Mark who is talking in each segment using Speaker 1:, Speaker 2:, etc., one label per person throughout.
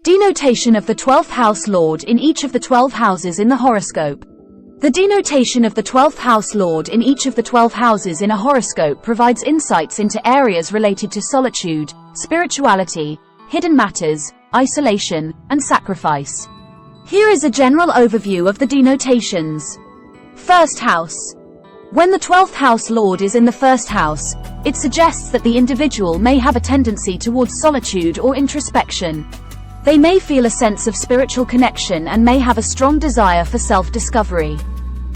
Speaker 1: Denotation of the 12th house lord in each of the 12 houses in the horoscope. The denotation of the 12th house lord in each of the 12 houses in a horoscope provides insights into areas related to solitude, spirituality, hidden matters, isolation, and sacrifice. Here is a general overview of the denotations. First house. When the 12th house lord is in the first house, it suggests that the individual may have a tendency towards solitude or introspection. They may feel a sense of spiritual connection and may have a strong desire for self-discovery.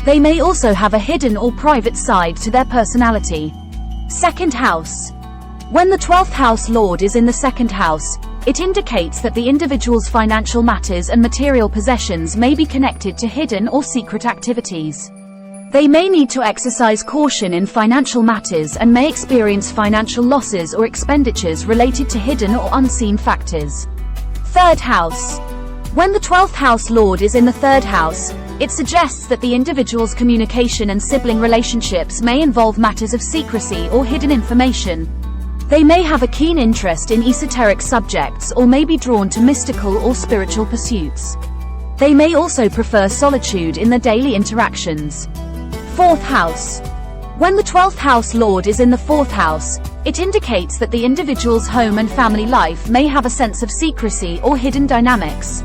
Speaker 1: They may also have a hidden or private side to their personality. Second house. When the 12th house lord is in the second house, it indicates that the individual's financial matters and material possessions may be connected to hidden or secret activities. They may need to exercise caution in financial matters and may experience financial losses or expenditures related to hidden or unseen factors. Third house. When the 12th house lord is in the third house, it suggests that the individual's communication and sibling relationships may involve matters of secrecy or hidden information. They may have a keen interest in esoteric subjects or may be drawn to mystical or spiritual pursuits. They may also prefer solitude in their daily interactions. Fourth house. When the 12th house lord is in the fourth house, it indicates that the individual's home and family life may have a sense of secrecy or hidden dynamics.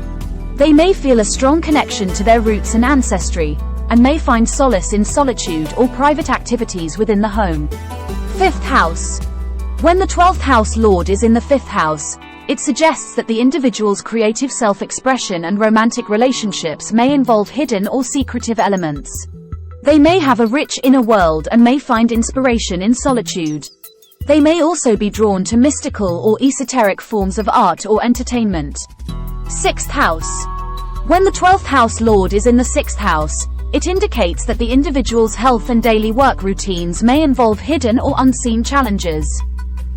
Speaker 1: They may feel a strong connection to their roots and ancestry, and may find solace in solitude or private activities within the home. Fifth house. When the 12th house lord is in the fifth house, it suggests that the individual's creative self-expression and romantic relationships may involve hidden or secretive elements. They may have a rich inner world and may find inspiration in solitude. They may also be drawn to mystical or esoteric forms of art or entertainment. Sixth house. When the 12th house lord is in the sixth house, it indicates that the individual's health and daily work routines may involve hidden or unseen challenges.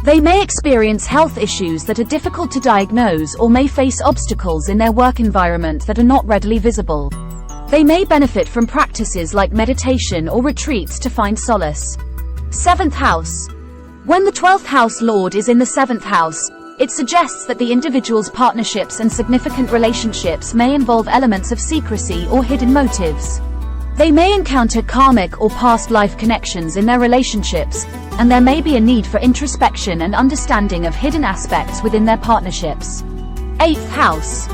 Speaker 1: They may experience health issues that are difficult to diagnose or may face obstacles in their work environment that are not readily visible. They may benefit from practices like meditation or retreats to find solace. Seventh house. When the 12th house lord is in the seventh house, it suggests that the individual's partnerships and significant relationships may involve elements of secrecy or hidden motives. They may encounter karmic or past life connections in their relationships, and there may be a need for introspection and understanding of hidden aspects within their partnerships. Eighth house.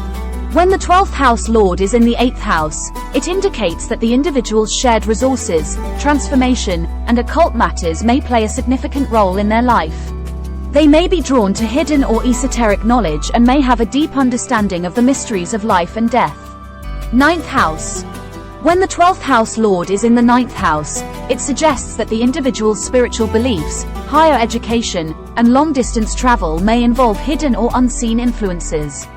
Speaker 1: When the 12th house lord is in the eighth house, it indicates that the individual's shared resources, transformation, and occult matters may play a significant role in their life. They may be drawn to hidden or esoteric knowledge and may have a deep understanding of the mysteries of life and death. Ninth house. When the 12th house lord is in the ninth house, it suggests that the individual's spiritual beliefs, higher education, and long-distance travel may involve hidden or unseen influences.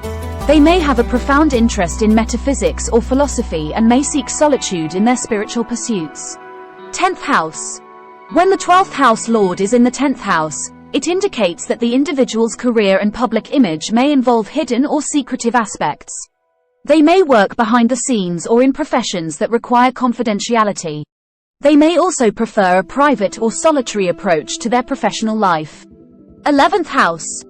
Speaker 1: They may have a profound interest in metaphysics or philosophy and may seek solitude in their spiritual pursuits. 10th house. When the 12th house lord is in the 10th house, it indicates that the individual's career and public image may involve hidden or secretive aspects. They may work behind the scenes or in professions that require confidentiality. They may also prefer a private or solitary approach to their professional life. 11th house.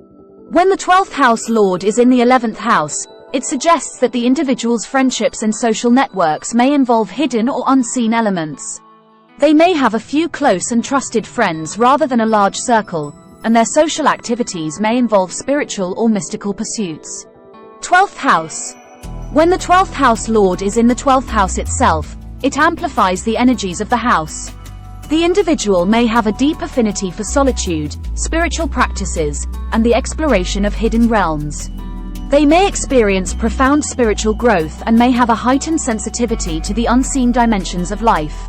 Speaker 1: When the 12th house lord is in the 11th house, it suggests that the individual's friendships and social networks may involve hidden or unseen elements. They may have a few close and trusted friends rather than a large circle, and their social activities may involve spiritual or mystical pursuits. 12th house. When the 12th house lord is in the 12th house itself, it amplifies the energies of the house. The individual may have a deep affinity for solitude, spiritual practices, and the exploration of hidden realms. They may experience profound spiritual growth and may have a heightened sensitivity to the unseen dimensions of life.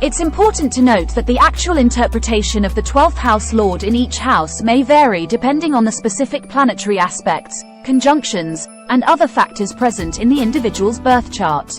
Speaker 1: It's important to note that the actual interpretation of the 12th house lord in each house may vary depending on the specific planetary aspects, conjunctions, and other factors present in the individual's birth chart.